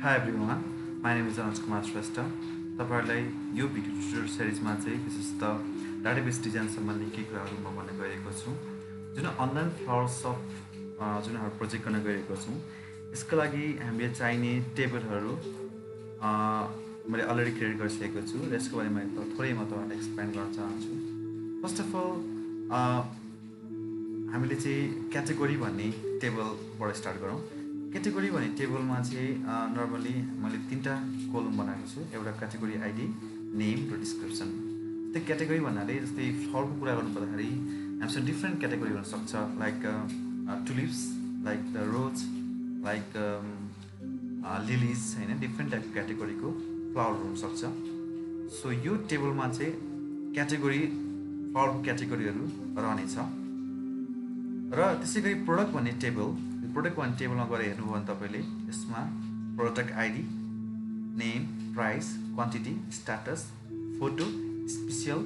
Hi everyone, my name is Anuj Kumar Shrestha. तपाईहरुलाई यो video tutorial सिरिजमा चाहिँ विशेष त डाटाबेस डिजाइन सम्बन्धी केही कुराहरू म भन्न गएको छु। जुन अनलाइन फ्लावर शप जुन हाम्रो प्रोजेक्ट गर्न गएको छौँ, यसको लागि हामीले चाहिने टेबलहरू मैले अलरेडी क्रिएट गरिसकेको छु र यसको बारेमा थोरै म तपाईहरुलाई एक्सप्लेन गर्न चाहन्छु। फर्स्ट अफ अल हामीले चाहिँ क्याटेगोरी भन्ने टेबलबाट स्टार्ट गरौँ। क्याटेगोरी भन्ने टेबलमा चाहिँ नर्मली मैले तीनटा कोलम बनाएको छु। एउटा क्याटेगोरी आइडी, नेम र डिस्क्रिप्सन। त्यो क्याटेगोरी भन्नाले जस्तै फ्लावरको कुरा गर्नु पर्दाखेरि हामीसँग डिफ्रेन्ट क्याटेगोरी हुन सक्छ, like tulips, like the rose, like lilies, हैन, डिफ्रेन्ट टाइपको क्याटेगोरीको फ्लावर हुन सक्छ। सो यो टेबलमा चाहिँ क्याटेगोरी फ्लावरको क्याटेगोरीहरू रहनेछ। र त्यसै गरी प्रोडक्ट भन्ने टेबलमा गएर हेर्नुभयो भने तपाईँले यसमा product ID, name, price, quantity, status, photo, special,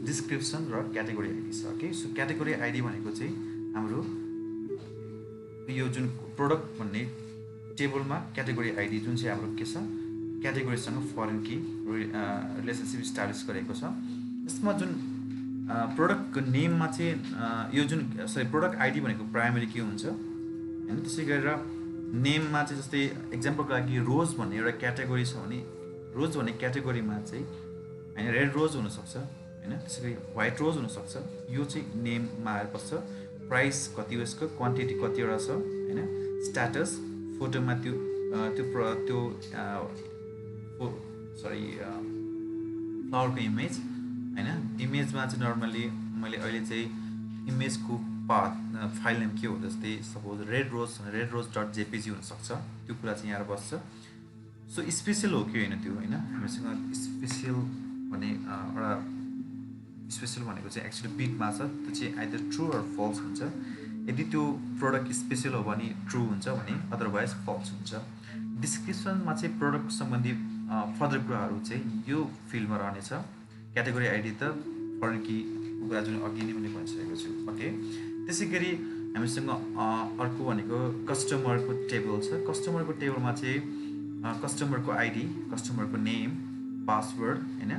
description र क्याटेगोरी आइडी छ। ओके, सो क्याटेगोरी आइडी भनेको चाहिँ हाम्रो यो जुन प्रोडक्ट भन्ने टेबलमा क्याटेगोरी आइडी जुन चाहिँ हाम्रो के छ, क्याटेगोरीसँग फरेन की रिलेसनसिप इस्टाब्लिस गरेको छ। यसमा जुन प्रोडक्टको नेममा चाहिँ यो जुन प्रोडक्ट आइडी भनेको प्राइमरी के हुन्छ हैन। त्यसै गरेर नेममा चाहिँ जस्तै एक्जाम्पलको लागि रोज भन्ने एउटा क्याटेगोरी छ भने रोज भन्ने क्याटेगोरीमा चाहिँ हैन रेड रोज हुनसक्छ हैन, त्यसै गरी व्हाइट रोज हुनसक्छ। यो चाहिँ नेममा आएर बस्छ। प्राइस कति हो, यसको क्वान्टिटी कतिवटा छ हैन, स्ट्याटस, फोटोमा त्यो फ्लावरको इमेज हैन। इमेजमा चाहिँ नर्मली मैले अहिले चाहिँ इमेजको फाइल नेम के हो, जस्तै suppose red rose dot JPG हुनसक्छ। त्यो कुरा चाहिँ यहाँ बस्छ। सो स्पेसियल हो कि होइन त्यो हैन, हामीसँग स्पेसियल भने एउटा स्पेसियल भनेको चाहिँ एक्चुअली बिटमा छ। त्यो चाहिँ आइदर ट्रु अर फल्स हुन्छ। यदि त्यो प्रोडक्ट स्पेसियल हो भने ट्रु हुन्छ भने अदरवाइज फल्स हुन्छ। डिस्क्रिप्सनमा चाहिँ प्रोडक्ट सम्बन्धी फर्दर कुराहरू चाहिँ यो फिल्डमा रहनेछ। क्याटेगोरी आइडी त फरेन की कुरा जुन अघि नै मैले भनिसकेको छु। ओके, त्यसै गरी हामीसँग अर्को भनेको कस्टमरको टेबल छ। कस्टमरको टेबलमा चाहिँ कस्टमरको आइडी, कस्टमरको नेम, पासवर्ड हैन,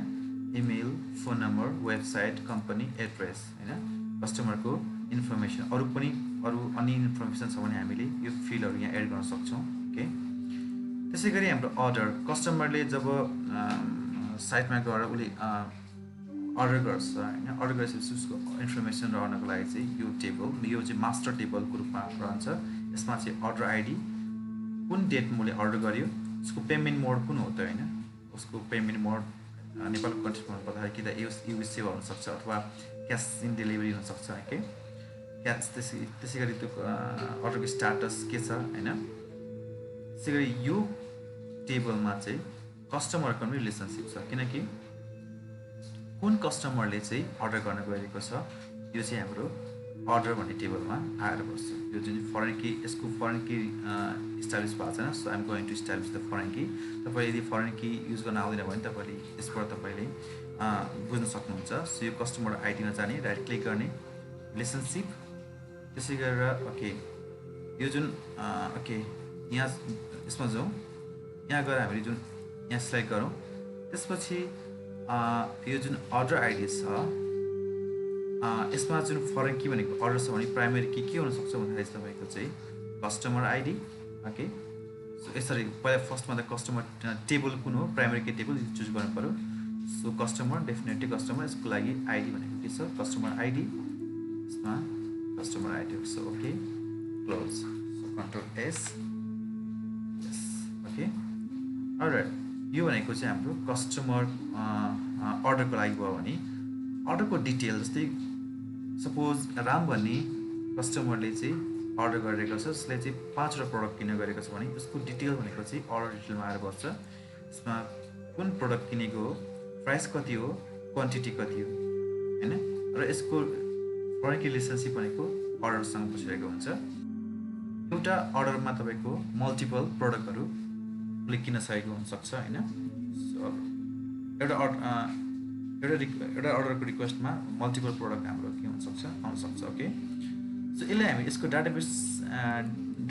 email, phone number, website, company address हैन, कस्टमरको इन्फर्मेसन, अरू अन्य इन्फर्मेसन छ भने हामीले यो फिल्डहरू यहाँ एड गर्न सक्छौँ। ओके, त्यसै गरी हाम्रो अर्डर, कस्टमरले जब साइटमा गएर उसले अर्डर गर्छ हैन, अर्डर गरेपछि उसको इन्फर्मेसन रहनको लागि चाहिँ यो चाहिँ मास्टर टेबलको रूपमा रहन्छ। यसमा चाहिँ अर्डर आइडी, कुन डेटमा उसले अर्डर गर्यो, उसको पेमेन्ट मोड कुन हो त हैन, उसको पेमेन्ट मोड नेपालको कन्ट्रीमा भन्दाखेरि कि त युएस सेवा हुनसक्छ अथवा क्यास इन डेलिभरी हुनसक्छ है। त्यसै गरी त्यो अर्डरको स्ट्याटस के छ हैन। त्यसै गरी यो टेबलमा चाहिँ कस्टमरको पनि रिलेसनसिप छ, किनकि कुन कस्टमरले चाहिँ अर्डर गर्न गएको छ यो चाहिँ हाम्रो अर्डर भन्ने टेबलमा आएर बस्छ। यो जुन फरेन की, यसको फरेन की इस्टाब्लिस भएको छैन। So I'm going to establish the foreign key. तपाईँ यदि फरेन की युज गर्न आउँदैन भने तपाईँले यसबाट तपाईँले बुझ्न सक्नुहुन्छ। सो यो कस्टमर आइडीमा जाने, राइट क्लिक गर्ने, रिलेसनसिप, त्यसै गरेर ओके यो जुन ओके यहाँ यसमा जाउँ। यहाँ गएर हामीले जुन यहाँ सिलेक्ट गरौँ, त्यसपछि यो जुन अर्डर आइडी छ यसमा जुन फरेन की भनेको अर्डर छ भने प्राइमरी की के हुनसक्छ भन्दाखेरि तपाईँको चाहिँ कस्टमर आइडी। ओके, सो यसरी पहिला फर्स्टमा त कस्टमर टेबल कुन हो, प्राइमरी की टेबल चुज गर्नु पऱ्यो। सो कस्टमर, डेफिनेटली कस्टमर, यसको लागि आइडी भनेको के छ, कस्टमर आइडी, यसमा customer ID. So okay, close, so control S, yes. Okay, alright, यो भनेको चाहिँ हाम्रो कस्टमर अर्डरको लागि भयो भने अर्डरको डिटेल, जस्तै सपोज राम भन्ने कस्टमरले चाहिँ अर्डर गरेको छ, उसले चाहिँ 5वटा प्रडक्ट किन्न गरेको छ भने उसको डिटेल भनेको चाहिँ अर्डर डिटेलमा आएर बस्छ। यसमा कुन प्रडक्ट किनेको हो, प्राइस कति हो, क्वान्टिटी कति हो हैन, र यसको फरेन की रिलेसनसिप भनेको अर्डरसँग बसिरहेको हुन्छ। एउटा अर्डरमा तपाईँको मल्टिपल प्रडक्टहरू उसले किन्न सकेको हुनसक्छ हैन। सो एउटा अर्डरको रिक्वेस्टमा मल्टिपल प्रडक्ट हाम्रो के हुनसक्छ, आउनसक्छ। ओके, सो यसलाई हामी यसको डाटाबेस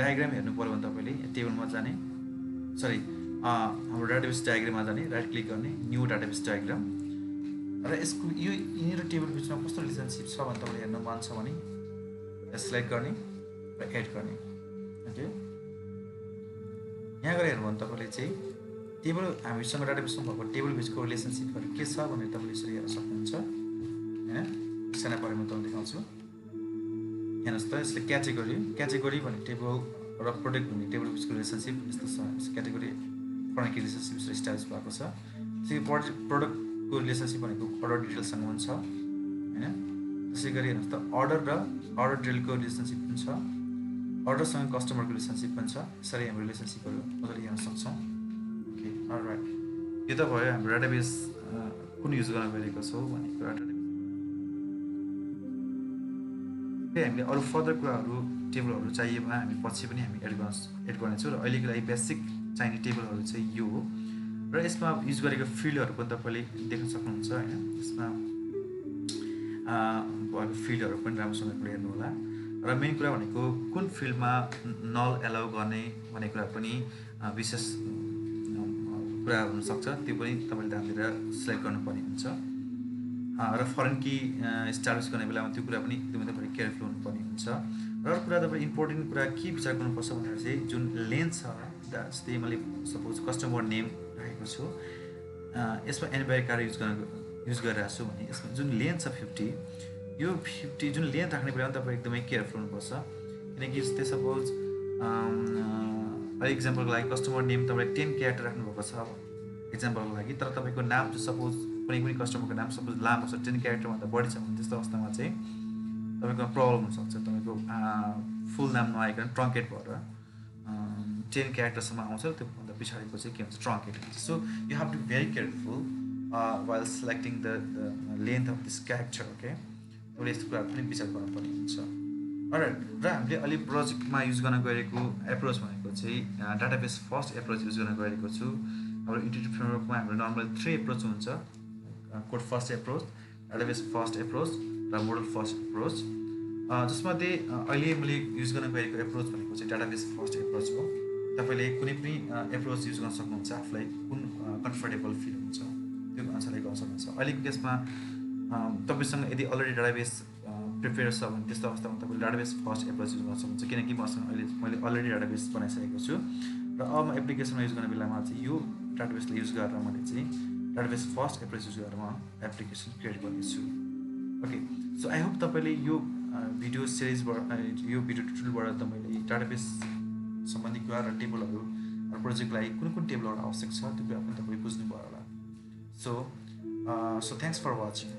डायग्राम हेर्नु पऱ्यो भने तपाईँले टेबलमा जाने, सरी हाम्रो डाटाबेस डायग्राममा जाने, राइट क्लिक गर्ने, न्यू डाटाबेस डायग्राम, र यसको यो यिनीहरू टेबल बिचमा कस्तो रिलेसनसिप छ भने तपाईँले हेर्न मन छ भने सिलेक्ट गर्ने र एड गर्ने। ओके, यहाँ गएर हेर्नु भने तपाईँले चाहिँ टेबल हामीसँग डाटाबेसमा भएको टेबल बिचको रिलेसनसिपहरू के छ भनेर तपाईँले यसरी हेर्न सक्नुहुन्छ होइन। साना परेर म तपाईँलाई देखाउँछु। हेर्नुहोस् त, यसले क्याटेगोरी भन्ने टेबल र प्रोडक्ट भन्ने टेबल बिचको रिलेसनसिप यस्तो छ। क्याटेगोरी प्रोडक्ट रिलेसनसिप इस्टाब्लिस भएको छ। त्यसै प्रोडक्टको रिलेसनसिप भनेको अर्डर डिटेल्ससँग पनि छ होइन। त्यसै गरी हेर्नुहोस् त, अर्डर र अर्डर डिटेलको रिलेसनसिप पनि छ, अर्डरसँग कस्टमरको रिलेसनसिप पनि छ। यसरी हाम्रो रिलेसनसिपहरू मजाले हेर्न सक्छौँ। ओके, अलराइट, यो त भयो हाम्रो डाटाबेस कुन युज गर्न गइरहेको छौँ भन्ने कुरा। हामीले अरू फर्दर कुराहरू टेबलहरू चाहिएमा हामी पछि पनि हामी एड गर्नेछौँ। र अहिलेको लागि बेसिक चाहिने टेबलहरू चाहिँ यो हो। र यसमा युज गरेको फिल्डहरू पनि तपाईँले देख्न सक्नुहुन्छ होइन। यसमा भएको फिल्डहरू पनि राम्रोसँग हेर्नु होला। र मेन कुरा भनेको कुन फिल्डमा नल एलाउ गर्ने भन्ने कुरा पनि विशेष कुरा हुनसक्छ। त्यो पनि तपाईँले ध्यान दिएर सिलेक्ट गर्नुपर्ने हुन्छ। र फरेन की इस्टाब्लिस गर्ने बेलामा त्यो कुरा पनि एकदमै तपाईँले केयरफुल हुनुपर्ने हुन्छ। र अर्को कुरा तपाईँले इम्पोर्टेन्ट कुरा के विचार गर्नुपर्छ भनेर चाहिँ जुन लेन्थ छ, जस्तै मैले सपोज कस्टमर नेम राखेको छु, यसमा एनिबाई कार्ड युज गरिरहेको छु भने यसमा जुन लेन्थ छ 50, यो 50 जुन लेन्थ राख्ने बेलामा तपाईँ एकदमै केयरफुल हुनुपर्छ। किनकि जस्तै सपोज इक्जाम्पलको लागि कस्टमर नेम तपाईँले 10 क्यारेक्टर राख्नुभएको छ इक्जाम्पलको लागि, तर तपाईँको नाम चाहिँ सपोज कुनै पनि कस्टमरको नाम सपोज लामो छ, 10 क्यारेक्टरभन्दा बढी छ भने त्यस्तो अवस्थामा चाहिँ तपाईँको प्रब्लम हुनसक्छ। तपाईँको फुल नाम नआइकन ट्रङ्केट भएर 10 क्यारेक्टरसम्म आउँछ, त्योभन्दा पछाडिको चाहिँ के हुन्छ, ट्रङ्केट हुन्छ। So you have to be very careful while selecting the length of this character. Okay, तपाईँले यस्तो कुराहरू पनि विचार गर्नुपर्ने हुन्छ। र हामीले अहिले प्रोजेक्टमा युज गर्न गइरहेको एप्रोच भनेको चाहिँ डाटाबेस फर्स्ट एप्रोच युज गर्न गइरहेको छु। हाम्रो इन्टिग्रेटेड फ्रेमवर्कमा हाम्रो नर्मल 3 एप्रोच हुन्छ। Code first approach, database first approach र मोडल फर्स्ट एप्रोच। जसमध्ये अहिले मैले युज गर्न गएको एप्रोच भनेको चाहिँ डाटाबेस फर्स्ट एप्रोच हो। तपाईँले कुनै पनि एप्रोच युज गर्न सक्नुहुन्छ, आफूलाई कुन कम्फर्टेबल फिल हुन्छ त्यो अनुसारले गर्न सक्नुहुन्छ। अहिलेको केसमा तपाईँसँग यदि अलरेडी डाटाबेस प्रिपेयर छ भने त्यस्तो अवस्थामा तपाईँले डाटाबेस फर्स्ट एप्रोच युज गर्न सक्नुहुन्छ। किनकि मसँग मैले अलरेडी डाटाबेस बनाइसकेको छु र अब म एप्लिकेसनमा युज गर्ने बेलामा चाहिँ यो डाटाबेसलाई युज गरेर मैले चाहिँ डाटाबेस फर्स्ट एप्रोच युज गरेर म एप्लिकेसन क्रिएट गर्नेछु। ओके, सो आई होप तपाईँले यो भिडियो सिरिजबाट यो भिडियो ट्युटोरियलबाट तपाईँले डाटाबेस सम्बन्धी कुरा र टेबलहरू र प्रोजेक्टलाई कुन कुन टेबलहरू आवश्यक छ त्यो कुरा पनि तपाईँले बुझ्नुभयो होला। So thanks for watching.